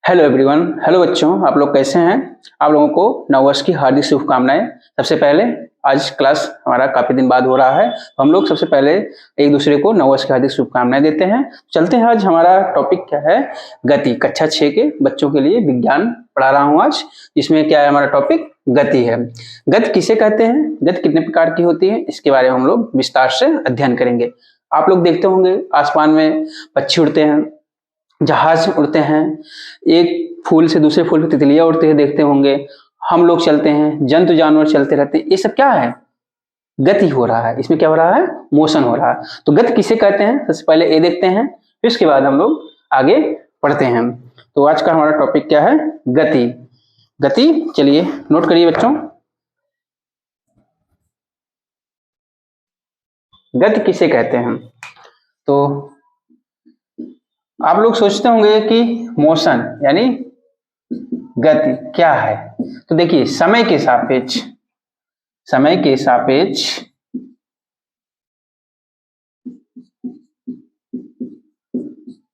Hello everyone. Hello बच्चों, आप लोग कैसे हैं? आप लोगों को नववर्ष की हार्दिक शुभकामनाएं। सबसे पहले आज क्लास हमारा काफी दिन बाद हो रहा है, तो हम लोग सबसे पहले एक दूसरे को नववर्ष की हार्दिक शुभकामनाएं देते हैं। चलते हैं, आज हमारा टॉपिक क्या है? गति। कक्षा 6 के बच्चों के लिए विज्ञान पढ़ा रहा हूँ आज। इसमें क्या है? हमारा टॉपिक गति है। गति किसे कहते हैं, गति कितने प्रकार की होती है, इसके बारे में हम लोग विस्तार से अध्ययन करेंगे। आप लोग देखते होंगे आसमान में पक्षी उड़ते हैं, जहाज उड़ते हैं, एक फूल से दूसरे फूल पे तितलियां उड़ते हुए देखते होंगे, हम लोग चलते हैं, जंतु जानवर चलते रहते हैं। ये सब क्या है? गति हो रहा है। इसमें क्या हो रहा है? मोशन हो रहा है। तो गति किसे कहते हैं, सबसे पहले ये देखते हैं, फिर उसके बाद हम लोग आगे पढ़ते हैं। तो आज का हमारा टॉपिक क्या है? गति। गति, चलिए नोट करिए बच्चों। गति किसे कहते हैं? तो आप लोग सोचते होंगे कि मोशन यानी गति क्या है। तो देखिए, समय के सापेक्ष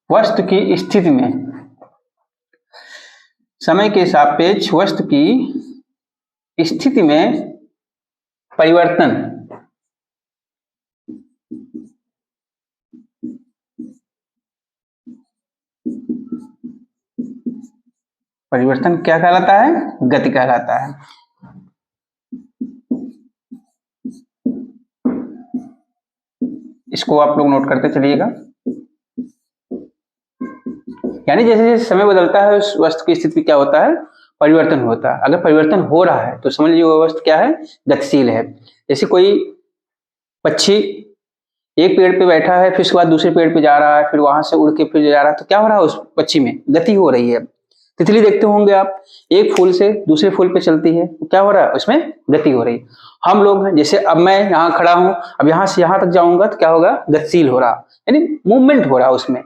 वस्तु की स्थिति में, समय के सापेक्ष वस्तु की स्थिति में परिवर्तन क्या कहलाता है? गति कहलाता है। इसको आप लोग नोट करते चलिएगा। यानी जैसे जैसे समय बदलता है उस वस्तु की स्थिति में क्या होता है? परिवर्तन होता है। अगर परिवर्तन हो रहा है तो समझ लीजिए वो वस्तु क्या है? गतिशील है। जैसे कोई पक्षी एक पेड़ पे बैठा है, फिर उसके बाद दूसरे पेड़ पे जा रहा है, फिर वहां से उड़ के फिर जा रहा है, तो क्या हो रहा है? उस पक्षी में गति हो रही है। तितली देखते होंगे आप, एक फूल से दूसरे फूल पे चलती है, तो क्या हो रहा है? उसमें गति हो रही है। हम लोग हैं, जैसे अब मैं यहाँ खड़ा हूं, अब यहाँ से यहाँ तक जाऊंगा तो क्या होगा? गतिशील हो रहा, यानी मूवमेंट हो रहा, उसमें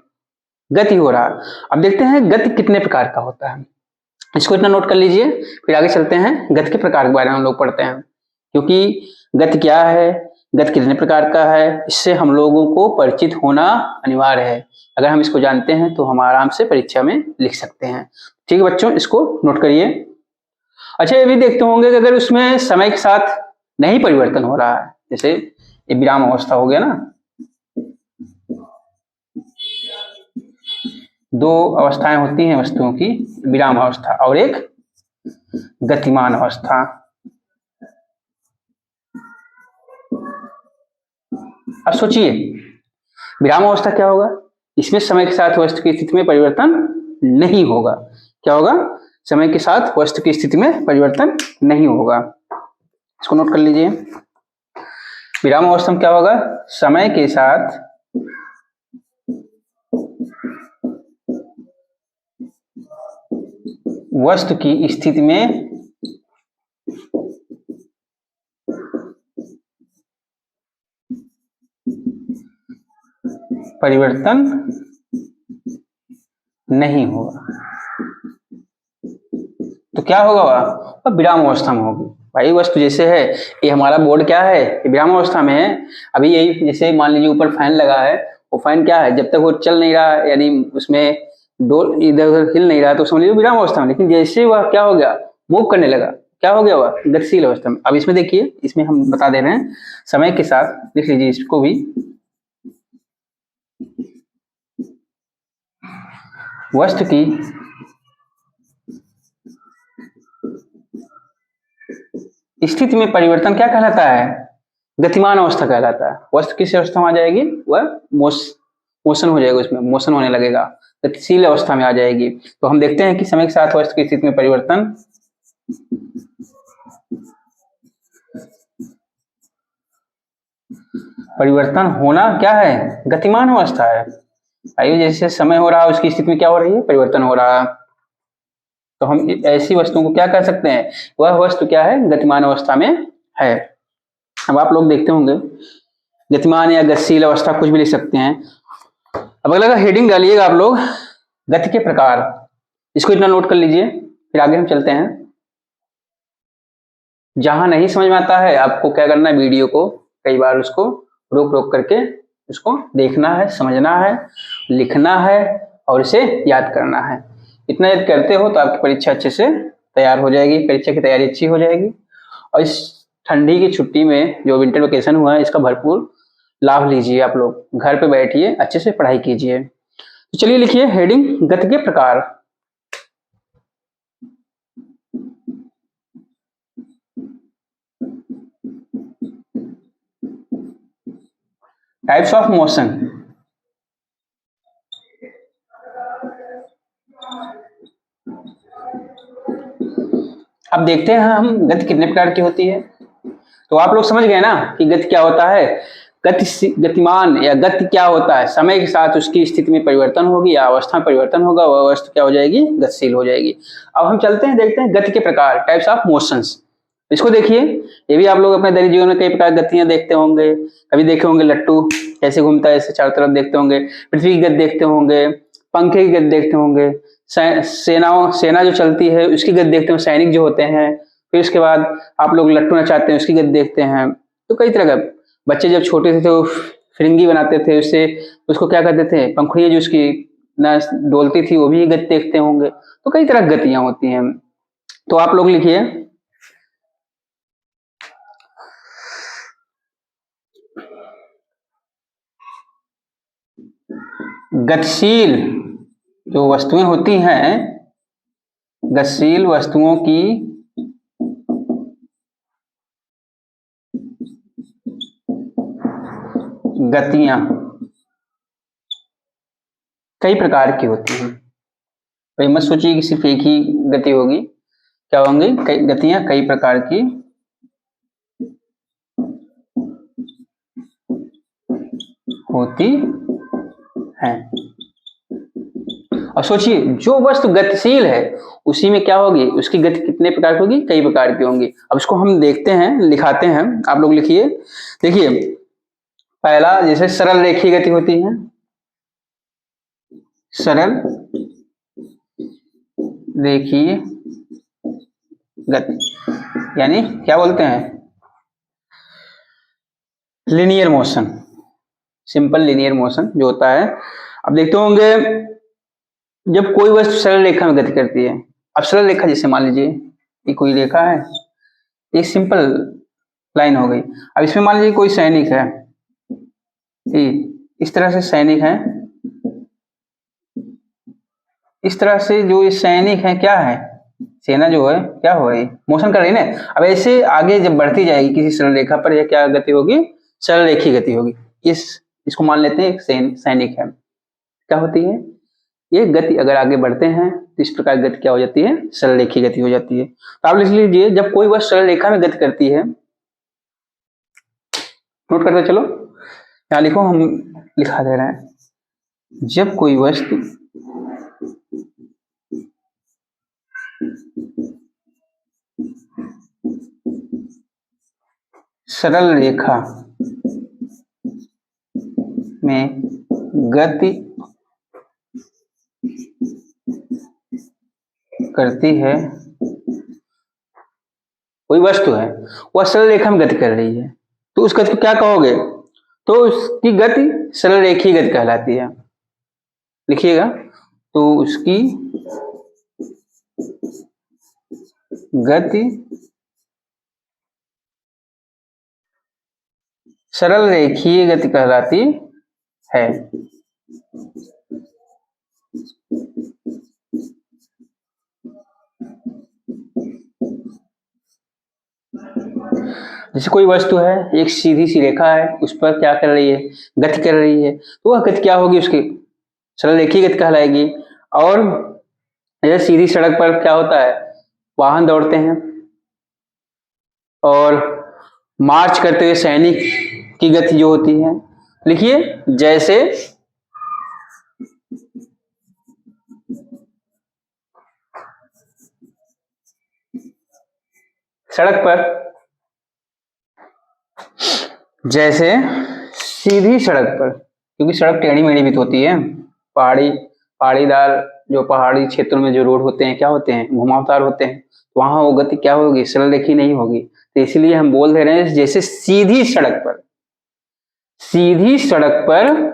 गति हो रहा। अब देखते हैं गति कितने प्रकार का होता है। इसको इतना नोट कर लीजिए, फिर आगे चलते हैं, गति के प्रकार के बारे में हम लोग पढ़ते हैं। क्योंकि गति क्या है, गति कितने प्रकार का है, इससे हम लोगों को परिचित होना अनिवार्य है। अगर हम इसको जानते हैं तो हम आराम से परीक्षा में लिख सकते हैं। ठीक है बच्चों, इसको नोट करिए। अच्छा, ये भी देखते होंगे कि अगर उसमें समय के साथ नहीं परिवर्तन हो रहा है, जैसे ये विराम अवस्था हो गया ना, दो अवस्थाएं होती हैं वस्तुओं की, विराम अवस्था और एक गतिमान अवस्था। अब सोचिए, विराम अवस्था क्या होगा? इसमें समय के साथ वस्तु की स्थिति में परिवर्तन नहीं होगा। क्या होगा? समय के साथ वस्तु की स्थिति में परिवर्तन नहीं होगा। इसको नोट कर लीजिए। विराम अवस्था में क्या होगा? समय के साथ वस्तु की स्थिति में परिवर्तन नहीं होगा। तो क्या होगा? वह विराम अवस्था में होगी। भाई वस्तु जैसे है, ये हमारा बोर्ड क्या है? ये विराम अवस्था में है। अभी यही जैसे मान लीजिए ऊपर फैन लगा है, वो फैन क्या है? जब तक वो चल नहीं रहा, यानी उसमें डोर इधर उधर हिल नहीं रहा, तो समझ लीजिए विराम अवस्था में। लेकिन जैसे वह क्या हो गया? मूव करने लगा, क्या हो गया? वह गतिशील अवस्था में। अब इसमें देखिए, इसमें हम बता दे रहे हैं, समय के साथ लिख लीजिए इसको भी, वस्तु की स्थिति में परिवर्तन क्या कहलाता है? गतिमान अवस्था कहलाता है। वस्तु किस अवस्था में आ जाएगी? वह मोशन हो जाएगा, उसमें मोशन होने लगेगा, गतिशील अवस्था में आ जाएगी। तो हम देखते हैं कि समय के साथ वस्तु की स्थिति में परिवर्तन होना क्या है? गतिमान अवस्था है। आइए, जैसे समय हो रहा है उसकी स्थिति में क्या हो रही है? परिवर्तन हो रहा है। तो हम ऐसी वस्तुओं को क्या कह सकते हैं? वह वस्तु क्या है? गतिमान अवस्था में है। अब आप लोग देखते होंगे, गतिमान या गतिशील अवस्था कुछ भी लिख सकते हैं। अब अगला हेडिंग डालिएगा आप लोग, गति के प्रकार। इसको इतना नोट कर लीजिए, फिर आगे हम चलते हैं। जहां नहीं समझ में आता है आपको क्या करना है? वीडियो को कई बार उसको रोक रोक करके उसको देखना है, समझना है, लिखना है और इसे याद करना है। इतना यदि करते हो तो आपकी परीक्षा अच्छे से तैयार हो जाएगी, परीक्षा की तैयारी अच्छी हो जाएगी। और इस ठंडी की छुट्टी में जो विंटर वेकेशन हुआ है इसका भरपूर लाभ लीजिए। आप लोग घर पे बैठिए, अच्छे से पढ़ाई कीजिए। तो चलिए लिखिए हेडिंग गति के प्रकार। Types of motion. अब देखते हैं हम गति कितने प्रकार की होती है। तो आप लोग समझ गए ना कि गति क्या होता है। गतिमान या गति क्या होता है, समय के साथ उसकी स्थिति में परिवर्तन होगी या अवस्था में परिवर्तन होगा, वह वस्तु क्या हो जाएगी, गतिशील हो जाएगी। अब हम चलते हैं, देखते हैं गति के प्रकार, टाइप्स ऑफ मोशंस। इसको देखिए, ये भी आप लोग अपने दैनिक जीवन में कई प्रकार की गतियां देखते होंगे। कभी देखे होंगे लट्टू कैसे घूमता है, ऐसे चारों तरफ देखते होंगे। पृथ्वी की गति देखते होंगे, पंखे की गति देखते होंगे, सेना जो चलती है उसकी गति देखते होंगे, सैनिक जो होते हैं। फिर उसके बाद आप लोग लट्टू नचाते हैं उसकी गति देखते हैं। तो कई तरह का, बच्चे जब छोटे थे तो फिरंगी बनाते थे, उससे उसको क्या करते थे, पंखुड़ियां जो उसकी ना डोलती थी वो भी गति देखते होंगे। तो कई तरह की गतियां होती हैं। तो आप लोग लिखिए गतिशील जो वस्तुएं होती हैं, गतिशील वस्तुओं की गतियां कई प्रकार की होती हैं। भाई मत सोचिए कि सिर्फ एक ही गति होगी, क्या होंगी, कई गतियां कई प्रकार की होती हैं। और सोचिए जो वस्तु गतिशील है उसी में क्या होगी, उसकी गति कितने प्रकार की होगी, कई प्रकार की होंगी। अब इसको हम देखते हैं, लिखाते हैं। आप लोग लिखिए, देखिए पहला जैसे सरल रेखीय गति होती है, सरल रेखीय गति यानी क्या बोलते हैं, linear motion, simple linear motion जो होता है। अब देखते होंगे जब कोई वस्तु सरल रेखा में गति करती है। अब सरल रेखा जैसे मान लीजिए ये कोई रेखा है, एक सिंपल लाइन हो गई। अब इसमें मान लीजिए कोई सैनिक है, इस तरह से सैनिक है, इस तरह से जो ये सैनिक है क्या है, सेना जो है क्या हो रही, मोशन कर रही है ना। अब ऐसे आगे जब बढ़ती जाएगी किसी सरल रेखा पर, यह क्या गति होगी, सरल रेखीय गति होगी। इसको मान लेते हैं एक सैनिक है, क्या होती है ये गति, अगर आगे बढ़ते हैं तो इस प्रकार गति क्या हो जाती है, सरल रेखीय गति हो जाती है। तो आप लिख लीजिए जब कोई वस्तु सरल रेखा में गति करती है, नोट करते चलो, यहाँ लिखो, हम लिखा दे रहे हैं, जब कोई वस्तु सरल रेखा में गति करती है, कोई वस्तु है वह सरल रेखा में गति कर रही है, तो उस गति को क्या कहोगे, तो उसकी गति सरल रेखीय गति कहलाती है। लिखिएगा, तो उसकी गति सरल रेखीय गति कहलाती है। जैसे कोई वस्तु है, एक सीधी सी रेखा है, उस पर क्या कर रही है, गति कर रही है, तो वह गति क्या होगी, उसकी सरल रेखीय गति कहलाएगी। और यह सीधी सड़क पर क्या होता है, वाहन दौड़ते हैं, और मार्च करते हुए सैनिक की गति जो होती है, लिखिए जैसे सड़क पर, जैसे सीधी सड़क पर, क्योंकि सड़क टेढ़ी मेढ़ी भी तो होती है, पहाड़ीदार जो पहाड़ी क्षेत्रों में जो रोड होते हैं क्या होते हैं, घुमावदार होते हैं, तो वहां वो गति क्या होगी, सरल रेखीय नहीं होगी। तो इसलिए हम बोल दे रहे हैं जैसे सीधी सड़क पर, सीधी सड़क पर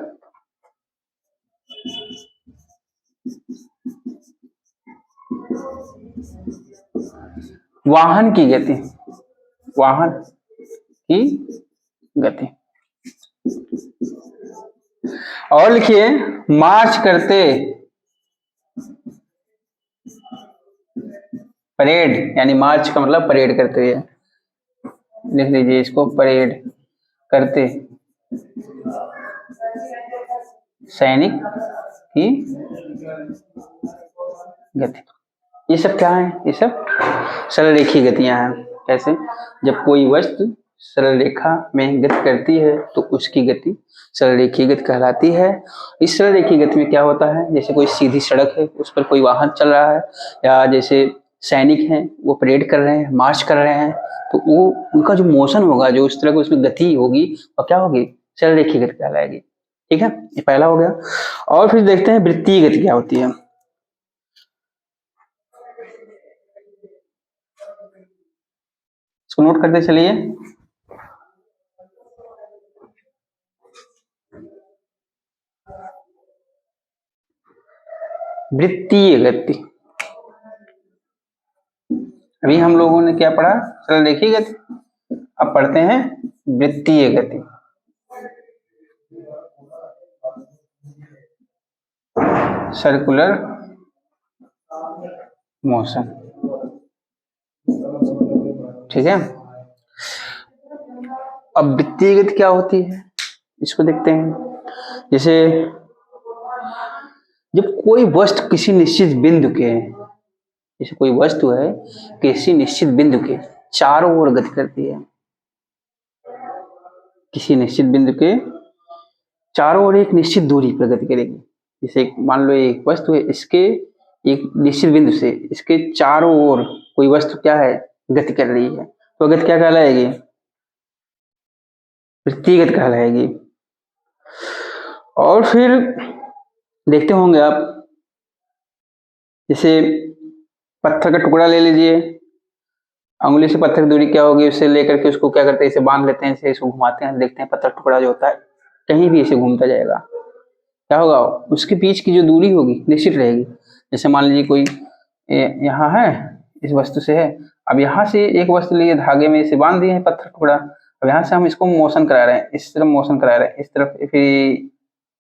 वाहन की गति, वाहन की गति। और लिखिए मार्च करते, परेड, यानी मार्च का मतलब परेड करते हुए, लिख लीजिए इसको, परेड करते सैनिक की गति। ये सब क्या है? ये सब सरल रेखीय गतियां हैं। कैसे? जब कोई वस्तु सरल रेखा में गति करती है तो उसकी गति सरल रेखीय गति कहलाती है। इस सरल रेखीय गति में क्या होता है, जैसे कोई सीधी सड़क है, उस पर कोई वाहन चल रहा है, या जैसे सैनिक हैं वो परेड कर रहे हैं, मार्च कर रहे हैं, तो वो उनका जो मोशन होगा, जो उस तरह की उसमें गति होगी, और क्या होगी? सरल रेखीय गति कहलाएगी। ठीक है, ये पहला हो गया। और फिर देखते हैं वृत्तीय गति क्या होती है। इसको नोट करते चलिए। वृत्तीय गति, अभी हम लोगों ने क्या पढ़ा? सरल रेखीय गति। अब पढ़ते हैं वृत्तीय गति। Circular motion. ठीक है, अब वृत्तीय गति क्या होती है इसको देखते हैं। जैसे जब कोई वस्तु किसी निश्चित बिंदु के, जैसे कोई वस्तु है किसी निश्चित बिंदु के चारों ओर गति करती है, किसी निश्चित बिंदु के चारों ओर एक निश्चित दूरी पर गति करेगी। जैसे मान लो एक वस्तु है, इसके एक निश्चित बिंदु से इसके चारों ओर कोई वस्तु क्या है? गति कर रही है, तो गति क्या कहलाएगी? वृत्तीय गति कहलाएगी। और फिर देखते होंगे आप, जैसे पत्थर का टुकड़ा ले लीजिए, अंगुली से पत्थर की दूरी क्या होगी, उससे लेकर के उसको क्या करते हैं? इसे बांध लेते हैं, इसे इसको घुमाते हैं, देखते हैं पत्थर टुकड़ा जो होता है कहीं भी इसे घूमता जाएगा। क्या होगा? उसके बीच की जो दूरी होगी निश्चित रहेगी। जैसे मान लीजिए कोई यहाँ है, इस वस्तु से है, अब यहाँ से एक वस्तु लिए धागे में इसे बांध दिए हैं पत्थर टुकड़ा, अब यहाँ से हम इसको मोशन करा रहे हैं, इस तरफ मोशन करा रहे हैं, इस तरफ, फिर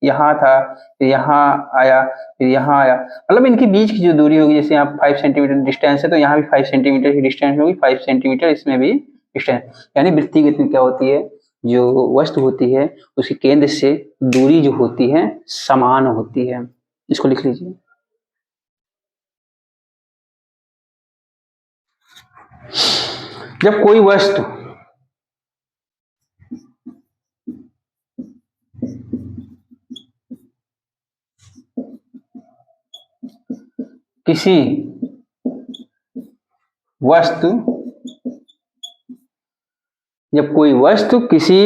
यहाँ था, फिर यहाँ आया, फिर यहाँ आया, मतलब इनके बीच की जो दूरी होगी, जैसे यहाँ 5 सेंटीमीटर डिस्टेंस है तो यहाँ भी 5 सेंटीमीटर की डिस्टेंस होगी, 5 सेंटीमीटर इसमें भी डिस्टेंस। यानी वृत्तीय गति क्या होती है? जो वस्तु होती है उसके केंद्र से दूरी जो होती है समान होती है। इसको लिख लीजिए। जब कोई वस्तु किसी वस्तु, जब कोई वस्तु किसी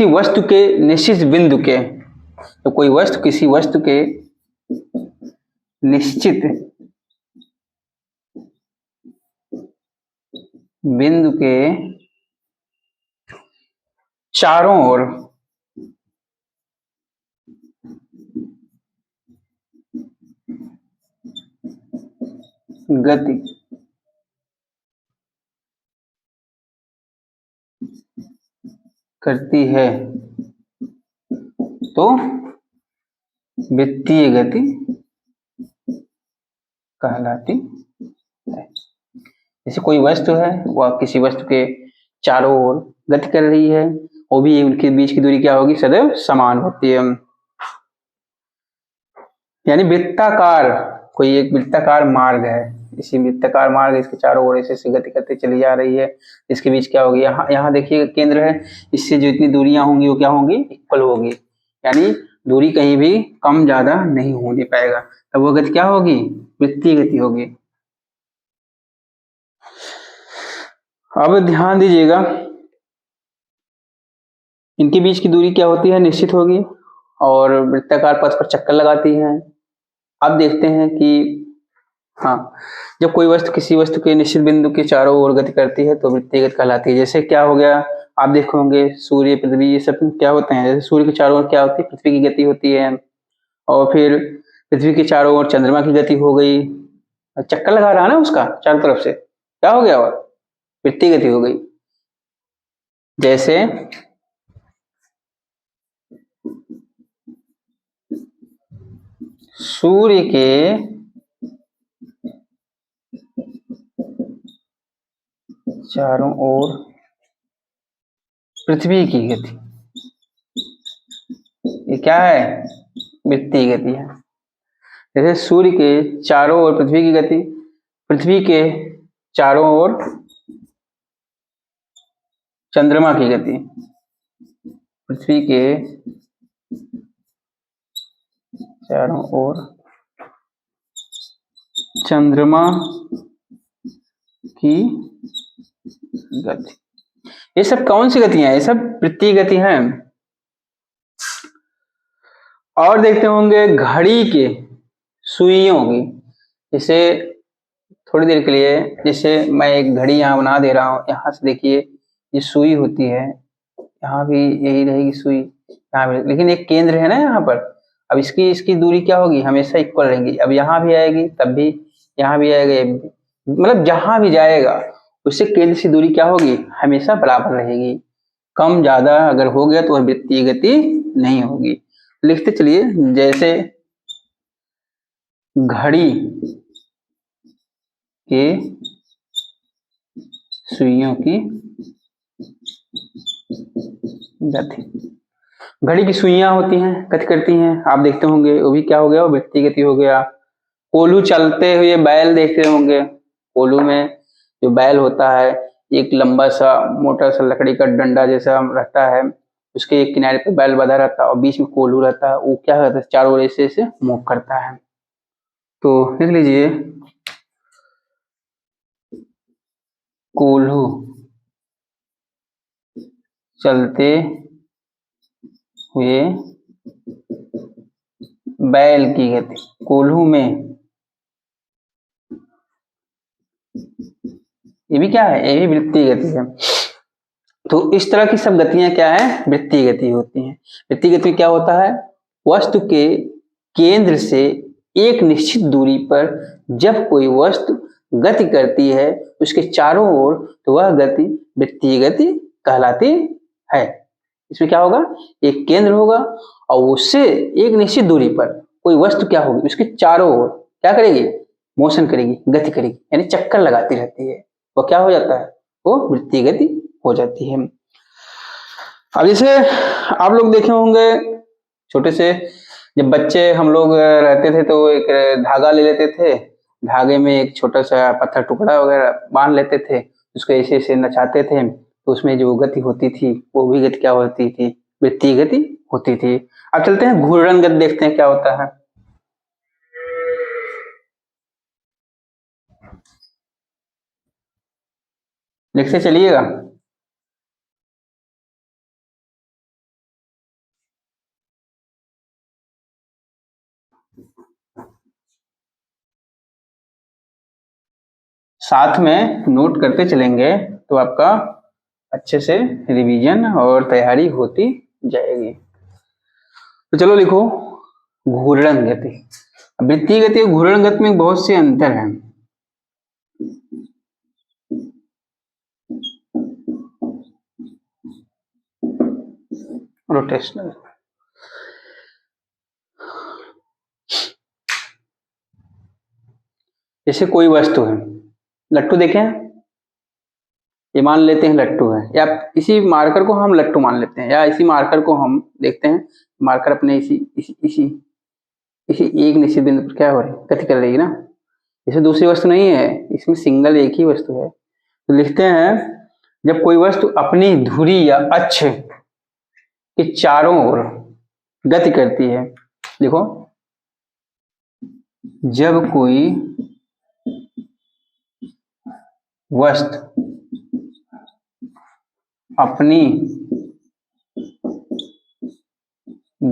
वस्तु के निश्चित बिंदु के, तो कोई वस्तु किसी वस्तु के निश्चित बिंदु के चारों ओर गति करती है तो वृत्तीय गति कहलाती है। जैसे कोई वस्तु है, वह किसी वस्तु के चारों ओर गति कर रही है, वो भी उनके बीच की दूरी क्या होगी? सदैव समान होती है। यानी वृत्ताकार, कोई एक वृत्ताकार मार्ग है, इसी वृत्ताकार मार्ग इसके चारों ओर ऐसे गति करते चली जा रही है, इसके बीच क्या होगी? यहाँ देखिए केंद्र है, इससे जो इतनी दूरियां होंगी वो क्या होंगी? इक्वल होगी, यानी दूरी कहीं भी कम ज्यादा नहीं होने पाएगा, तब वो गति क्या होगी? वृत्तीय गति होगी। अब ध्यान दीजिएगा, इनके बीच की दूरी क्या होती है? निश्चित होगी, और वृत्ताकार पथ पर चक्कर लगाती है। अब देखते हैं कि हाँ, जब कोई वस्तु किसी वस्तु के निश्चित बिंदु के चारों ओर गति करती है तो वृत्तीय गति कहलाती है। जैसे क्या हो गया, आप देखोगे सूर्य, पृथ्वी, ये सब क्या होते हैं? जैसे सूर्य के चारों ओर क्या होती है? पृथ्वी की गति होती है। और फिर पृथ्वी के चारों ओर चंद्रमा की गति हो गई, चक्कर लगा रहा है ना उसका चारों तरफ से, क्या हो गया? और वृत्तीय गति हो गई। जैसे सूर्य के चारों ओर पृथ्वी की गति, ये क्या है? वृत्तीय गति है। जैसे सूर्य के चारों ओर पृथ्वी की गति, पृथ्वी के चारों ओर चंद्रमा की गति, पृथ्वी के चारों ओर चंद्रमा की गति। ये सब कौन सी गतियां हैं? ये सब वृत्तीय गति हैं। और देखते होंगे घड़ी के सुइयों की, जैसे थोड़ी देर के लिए, जैसे मैं एक घड़ी यहाँ बना दे रहा हूँ, यहाँ से देखिए ये सुई होती है, यहाँ भी यही रहेगी सुई, यहाँ भी, लेकिन एक केंद्र है ना यहाँ पर। अब इसकी दूरी क्या होगी? हमेशा इक्वल रहेगी। अब यहाँ भी आएगी, तब भी यहाँ भी आएगा, मतलब जहां भी जाएगा उससे केंद्र से दूरी क्या होगी? हमेशा बराबर रहेगी। कम ज्यादा अगर हो गया तो वह वृत्तीय गति नहीं होगी। लिखते चलिए, जैसे घड़ी के सुइयों की गति, घड़ी की सुइयां होती हैं, गति करती हैं, आप देखते होंगे, वो भी क्या हो गया? वो वृत्तीय गति हो गया। कोल्हू चलते हुए बैल देखते होंगे, कोल्हू में जो बैल होता है, एक लंबा सा मोटा सा लकड़ी का डंडा जैसा रहता है, उसके एक किनारे पे बैल बंधा रहता है और बीच में कोल्हू रहता है, वो क्या करता है? चारों ओर ऐसे मूव करता है। तो लिख लीजिए, कोल्हू चलते हुए बैल की गति, कोल्हू में, ये भी क्या है? ये भी वृत्तीय गति है। तो इस तरह की सब गतियां क्या है? वृत्तीय गति होती हैं। वृत्तीय गति क्या होता है? वस्तु के केंद्र से एक निश्चित दूरी पर जब कोई वस्तु गति करती है उसके चारों ओर, तो वह गति वृत्तीय गति कहलाती है। इसमें क्या होगा? एक केंद्र होगा और उससे एक निश्चित दूरी पर कोई वस्तु क्या होगी? उसके चारों ओर क्या करेगी? मोशन करेगी, गति करेगी, यानी चक्कर लगाती रहती है। वो क्या हो जाता है? वो वृत्तीय गति हो जाती है। अब जैसे आप लोग देखे होंगे, छोटे से जब बच्चे हम लोग रहते थे तो एक धागा ले लेते थे, धागे में एक छोटा सा पत्थर टुकड़ा वगैरह बांध लेते थे, उसको ऐसे ऐसे नचाते थे, तो उसमें जो गति होती थी वो भी गति क्या होती थी? वृत्तीय गति होती थी। अब चलते हैं घूर्णन गति, देखते हैं क्या होता है। लिखते चलिएगा। साथ में नोट करते चलेंगे तो आपका अच्छे से रिवीजन और तैयारी होती जाएगी। तो चलो लिखो, घूर्णन गति। वृत्तीय गति और घूर्णन गति में बहुत से अंतर हैं। रोटेशनल, जैसे कोई वस्तु है, लट्टू देखें, ये मान लेते हैं लट्टू है, या इसी मार्कर को हम लट्टू मान लेते हैं, या इसी मार्कर को हम देखते हैं, मार्कर अपने इसी इसी इसी इसी एक निश्चित बिंदु पर क्या हो रही है? गति कर रही है ना। इसमें दूसरी वस्तु नहीं है, इसमें सिंगल एक ही वस्तु है। तो लिखते हैं, जब कोई वस्तु अपनी धुरी या अक्ष के चारों ओर गति करती है, देखो, जब कोई वस्तु अपनी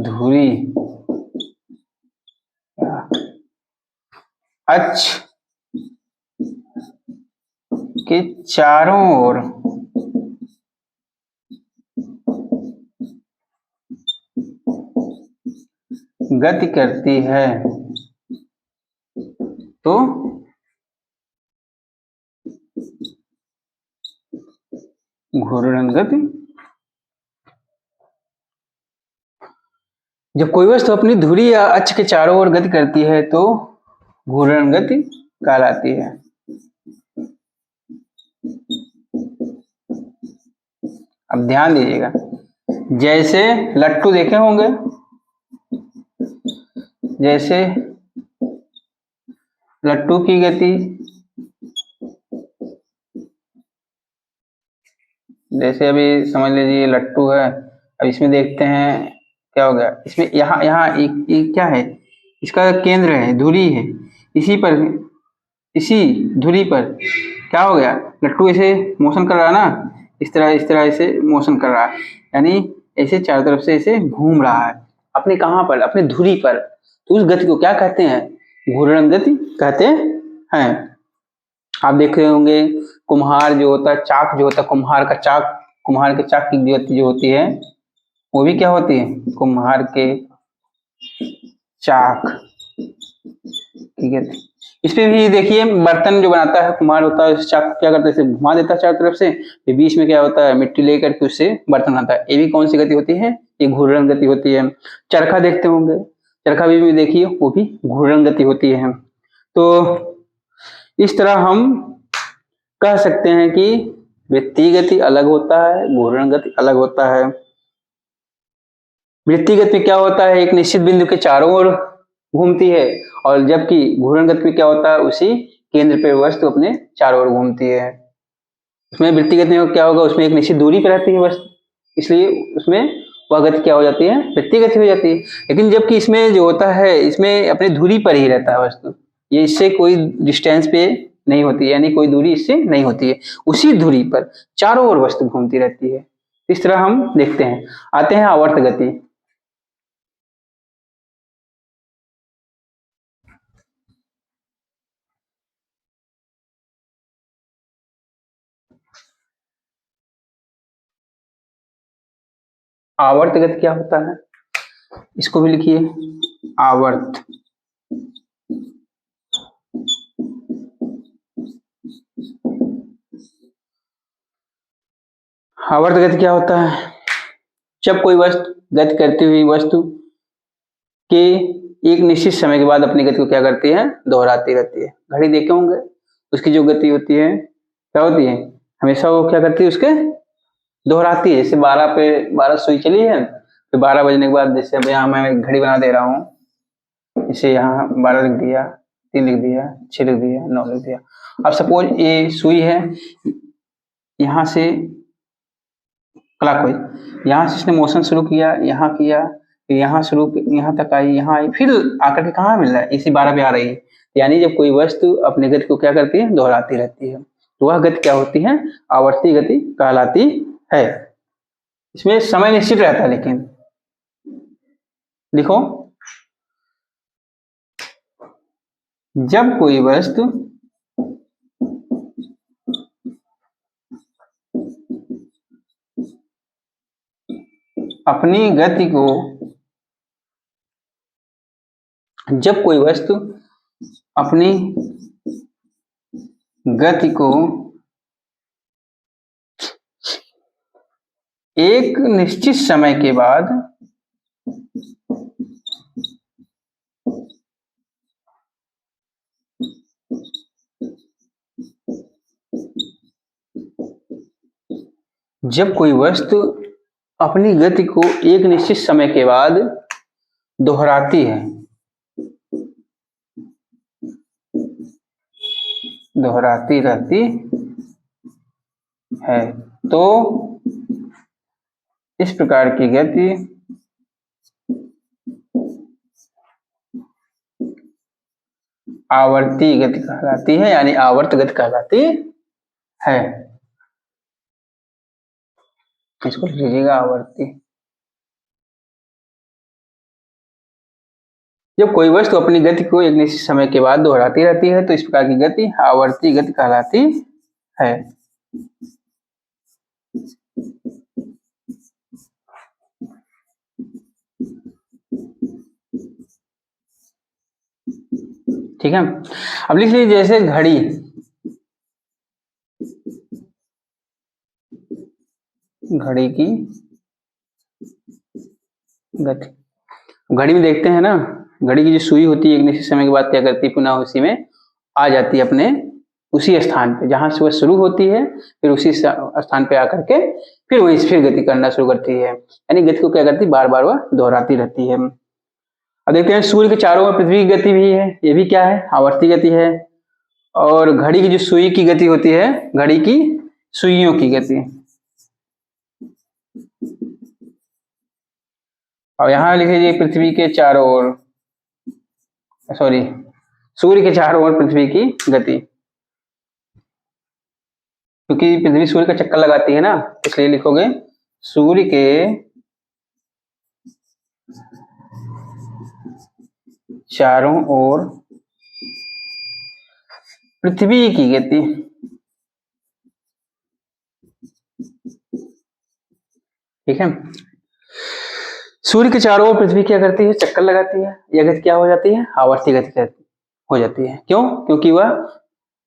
धुरी अक्ष के चारों ओर गति करती है तो घूर्णन गति। जब कोई वस्तु अपनी धुरी या अक्ष के चारों ओर गति करती है तो घूर्णन गति कहलाती है। अब ध्यान दीजिएगा, जैसे लट्टू देखे होंगे, जैसे लट्टू की गति, जैसे अभी समझ लीजिए लट्टू है, अब इसमें देखते हैं क्या हो गया, इसमें यहाँ यहाँ एक क्या है, इसका केंद्र है, धुरी है, इसी पर, इसी धुरी पर क्या हो गया, लट्टू ऐसे मोशन कर रहा है ना, इस तरह ऐसे मोशन कर रहा है, यानी ऐसे चारों तरफ से ऐसे घूम रहा है, अपने कहाँ पर, अपने धुरी पर। तो उस गति को क्या कहते हैं, घूर्णन गति कहते हैं। आप देख रहे होंगे कुम्हार जो होता है, चाक जो होता है, कुम्हार का चाक, कुम्हार के चाक की गति जो होती है वो भी क्या होती है, कुम्हार के चाक की गति। इसमें भी देखिए बर्तन जो बनाता है कुम्हार होता है, उस चाक क्या करता है, इसे घुमा देता है चारों तरफ से, फिर बीच में क्या होता है, मिट्टी लेकर के उससे बर्तन बनाता है। ये भी कौन सी गति होती है, ये घूर्णन गति होती है। चरखा देखते होंगे, चरखा भी देखिए वो भी घूर्णन गति होती है। तो इस तरह हम कह सकते हैं कि वृत्तीय गति अलग होता है, घूर्णन गति अलग होता है। वृत्तीय गति में क्या होता है, एक निश्चित बिंदु के चारों ओर घूमती है, और जबकि घूर्णन गति में क्या होता है, उसी केंद्र पे वस्तु अपने चारों ओर घूमती है। उसमें वृत्तीय गति में क्या होगा, उसमें एक निश्चित दूरी पर रहती है वस्तु, इसलिए उसमें वह गति क्या हो जाती है, वृत्तीय गति हो जाती है। लेकिन जबकि इसमें जो होता है, इसमें अपनी धुरी पर ही रहता है वस्तु, ये इससे कोई डिस्टेंस पे नहीं होती है, यानी कोई दूरी इससे नहीं होती है, उसी धुरी पर चारों ओर वस्तु घूमती रहती है। इस तरह हम देखते हैं। आते हैं आवर्त गति। आवर्त गति क्या होता है, इसको भी लिखिए, आवर्त। आवर्त गति क्या होता है, जब कोई वस्तु गति करती हुई वस्तु के एक निश्चित समय के बाद अपनी गति को क्या करती है, दोहराती रहती है। घड़ी देखे होंगे, उसकी जो गति होती है क्या होती है, हमेशा वो क्या करती है, उसके दोहराती है। जैसे 12 पे 12 सुई चली है, फिर 12 बजने के बाद, जैसे अब यहाँ मैं घड़ी बना दे रहा हूँ, इसे यहाँ 12 लिख दिया, 3 लिख दिया, 6 लिख दिया, 9 लिख दिया। अब सपोज ये सुई है, यहाँ से क्लॉकवाइज, यहाँ से इसने मोशन शुरू किया, यहाँ किया, फिर यहाँ शुरू, यहाँ तक आई, यहाँ आई, फिर आकर के कहाँ मिल रहा है, इसी 12 पे आ रही है। यानी जब कोई वस्तु अपनी गति को क्या करती है, दोहराती रहती है, तो वह गति क्या होती है, आवर्ती गति कहलाती है। इसमें समय निश्चित रहता है, लेकिन लिखो, जब कोई वस्तु अपनी गति को, जब कोई वस्तु अपनी गति को एक निश्चित समय के बाद जब कोई वस्तु अपनी गति को एक निश्चित समय के बाद दोहराती है, दोहराती रहती है, तो इस प्रकार की गति आवर्ती गति कहलाती है, यानी आवर्त गति कहलाती है। इसको लिख लीजिएगा, आवर्ती। जब कोई वस्तु अपनी गति को एक निश्चित समय के बाद दोहराती रहती है, तो इस प्रकार की गति आवर्ती गति कहलाती है। ठीक है। अब लिख लीजिए जैसे घड़ी, घड़ी की गति, घड़ी में देखते हैं ना, घड़ी की जो सुई होती है एक निश्चित समय के बाद क्या करती है, पुनः उसी में आ जाती है, अपने उसी स्थान पे जहां से वह शुरू होती है, फिर उसी स्थान पे आकर के फिर वही फिर गति करना शुरू करती है, यानी गति को क्या करती है, बार बार वह दोहराती रहती है। अब देखते हैं सूर्य के चारों ओर पृथ्वी की गति भी है, ये भी क्या है, आवर्ती गति है। और घड़ी की जो सुई की गति होती है, घड़ी की सुइयों की गति, और यहां लिख लीजिए पृथ्वी के चारों ओर, सॉरी सूर्य के चारों ओर पृथ्वी की गति, क्योंकि पृथ्वी सूर्य का चक्कर लगाती है ना, इसलिए लिखोगे सूर्य के चारों ओर पृथ्वी की गति। ठीक है, सूर्य के चारों ओर पृथ्वी क्या करती है, चक्कर लगाती है, यह गति क्या हो जाती है, आवर्ती गति हो जाती है। क्यों? क्योंकि वह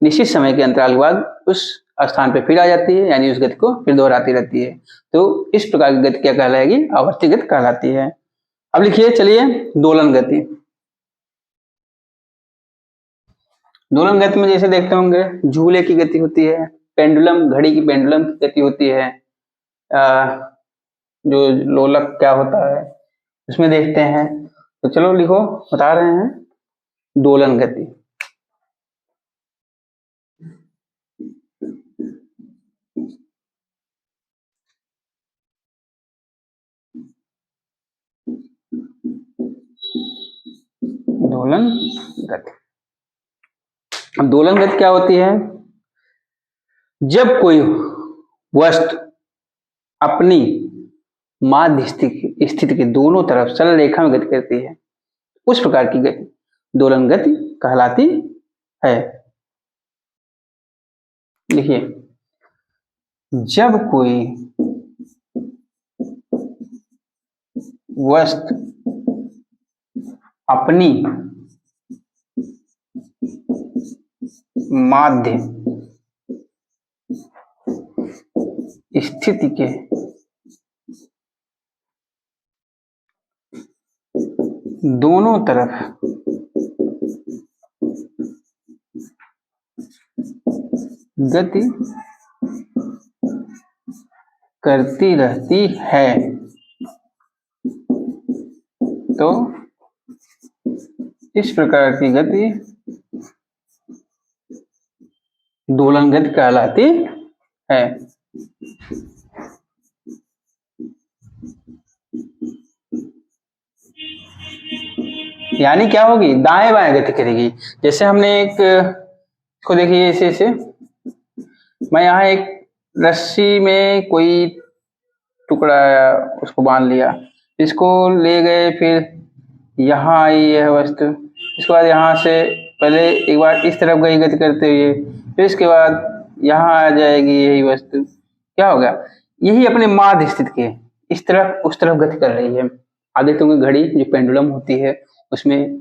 निश्चित समय के अंतराल के बाद उस स्थान पर फिर आ जाती है, यानी उस गति को फिर दोहराती रहती है। तो इस प्रकार की गति क्या कहलाएगी, आवर्ती गति कहलाती है। अब लिखिए, चलिए दोलन गति। दोलन गति में जैसे देखते होंगे झूले की गति होती है, पेंडुलम, घड़ी की पेंडुलम की गति होती है, जो लोलक क्या होता है उसमें देखते हैं। तो चलो लिखो, बता रहे हैं दोलन गति। दोलन गति, अब दोलन गति क्या होती है, जब कोई वस्तु अपनी माध्य स्थिति के दोनों तरफ सरल रेखा में गति करती है, उस प्रकार की गति दोलन गति कहलाती है। लिखिए, जब कोई वस्तु अपनी माध्य स्थिति के दोनों तरफ गति करती रहती है, तो इस प्रकार की गति दोलन गति कहलाती है। यानी क्या होगी, दाएं बाएं गति करेगी। जैसे हमने एक को देखिए, ऐसे मैं यहाँ एक रस्सी में कोई टुकड़ा उसको बांध लिया, इसको ले गए, फिर यहाँ आई यह वस्तु, इसके बाद यहाँ से पहले एक बार इस तरफ गई गति करते हुए, फिर इसके बाद यहाँ आ जाएगी यही वस्तु, क्या होगा, यही अपने माध्य स्थिति के इस तरफ उस तरफ गति कर रही है। आप देखते होंगे घड़ी जो पेंडुलम होती है, उसमें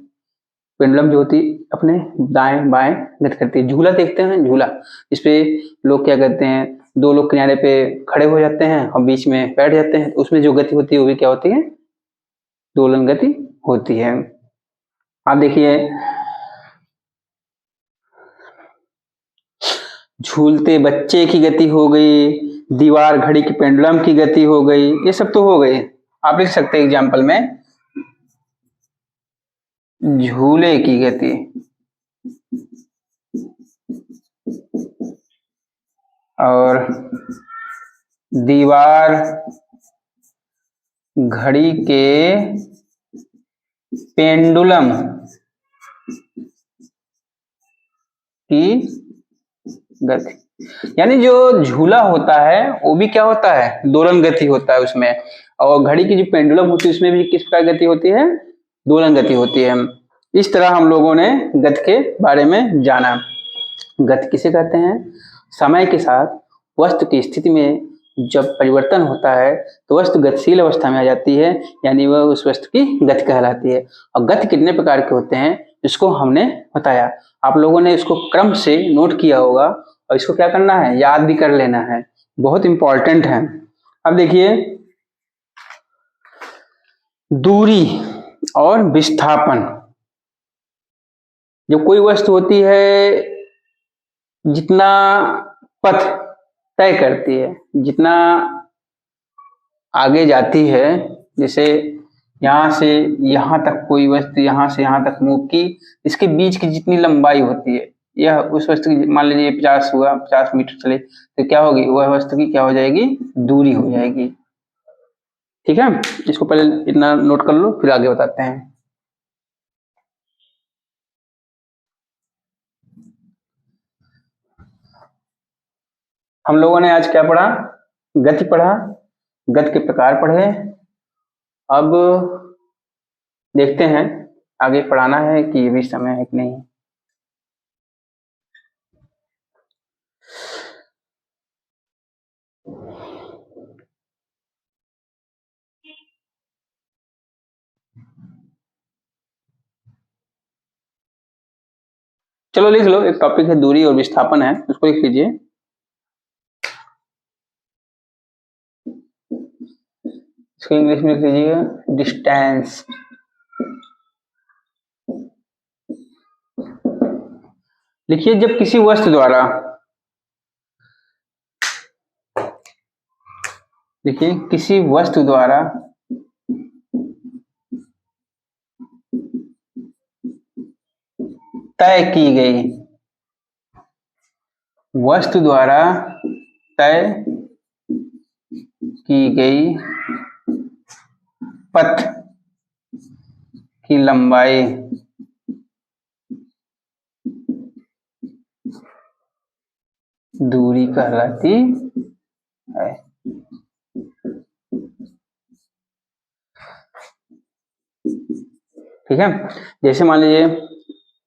पेंडुलम जो होती है अपने दाएं बाएं गति करती है। झूला देखते हैं, झूला इस पे लोग क्या करते हैं, दो लोग किनारे पे खड़े हो जाते हैं और बीच में बैठ जाते हैं, उसमें जो गति होती है वो भी क्या होती है, दोलन गति होती है। आप देखिए, झूलते बच्चे की गति हो गई, दीवार घड़ी की पेंडुलम की गति हो गई, ये सब तो हो गई। आप लिख सकते हैं एग्जाम्पल में, झूले की गति, और दीवार घड़ी के पेंडुलम की गति। यानी जो झूला होता है वो भी क्या होता है, दोलन गति होता है उसमें, और घड़ी की जो पेंडुलम होती है उसमें भी किस प्रकार गति होती है, दोलन गति होती है। इस तरह हम लोगों ने गति के बारे में जाना। गति किसे कहते हैं, समय के साथ वस्तु की स्थिति में जब परिवर्तन होता है तो वस्तु गतिशील अवस्था में आ जाती है, यानी वह उस वस्तु की गति कहलाती है। और गति कितने प्रकार के होते हैं इसको हमने बताया, आप लोगों ने इसको क्रम से नोट किया होगा और इसको क्या करना है, याद भी कर लेना है, बहुत इंपॉर्टेंट है। अब देखिए, दूरी और विस्थापन। जब कोई वस्तु होती है जितना पथ तय करती है, जितना आगे जाती है, जैसे यहाँ से यहाँ तक कोई वस्तु यहाँ से यहाँ तक मूव की, इसके बीच की जितनी लंबाई होती है, यह उस वस्तु की, मान लीजिए 50 हुआ, 50 मीटर चले तो क्या होगी, वह वस्तु की क्या हो जाएगी, दूरी हो जाएगी। ठीक है, इसको पहले इतना नोट कर लो, फिर आगे बताते हैं। हम लोगों ने आज क्या पढ़ा, गति पढ़ा, गति के प्रकार पढ़े। अब देखते हैं आगे पढ़ाना है कि ये भी समय है कि नहीं। चलो लिख लो, एक टॉपिक है दूरी और विस्थापन है, उसको लिख लीजिए। इसको इंग्लिश में लिख लीजिएगा डिस्टेंस। लिखिए, जब किसी वस्तु द्वारा, देखिए किसी वस्तु द्वारा तय की गई, वस्तु द्वारा तय की गई पथ की लंबाई दूरी कहलाती है। ठीक है, जैसे मान लीजिए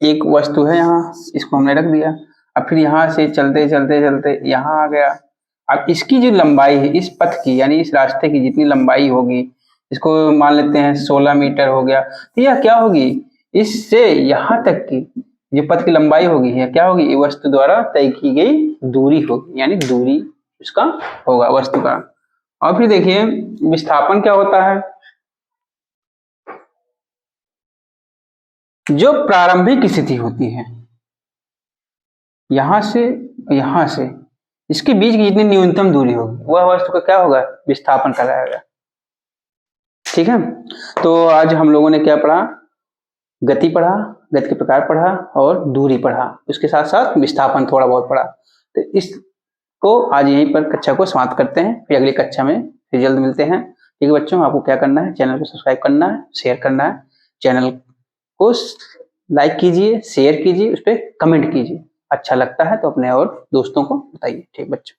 एक वस्तु है यहाँ, इसको हमने रख दिया, अब फिर यहाँ से चलते चलते चलते यहाँ आ गया। अब इसकी जो लंबाई है इस पथ की, यानी इस रास्ते की जितनी लंबाई होगी, इसको मान लेते हैं 16 मीटर हो गया, तो यह क्या होगी, इससे यहाँ तक की जो पथ की लंबाई होगी, यह क्या होगी, वस्तु द्वारा तय की गई दूरी होगी, यानी दूरी इसका होगा वस्तु का। और फिर देखिए विस्थापन क्या होता है, जो प्रारंभिक स्थिति होती है यहां से इसके बीच की जितनी न्यूनतम दूरी होगी वह वस्तु का क्या होगा, विस्थापन कहलाएगा। ठीक है, तो आज हम लोगों ने क्या पढ़ा, गति पढ़ा, गति के प्रकार पढ़ा और दूरी पढ़ा, उसके साथ साथ विस्थापन थोड़ा बहुत पढ़ा। तो इसको आज यहीं पर कक्षा को समाप्त करते हैं, फिर अगली कक्षा में फिर जल्द मिलते हैं। ठीक है बच्चों, आपको क्या करना है, चैनल को सब्सक्राइब करना है, शेयर करना है, चैनल को लाइक कीजिए, शेयर कीजिए, उस पर कमेंट कीजिए, अच्छा लगता है तो अपने और दोस्तों को बताइए। ठीक बच्चों।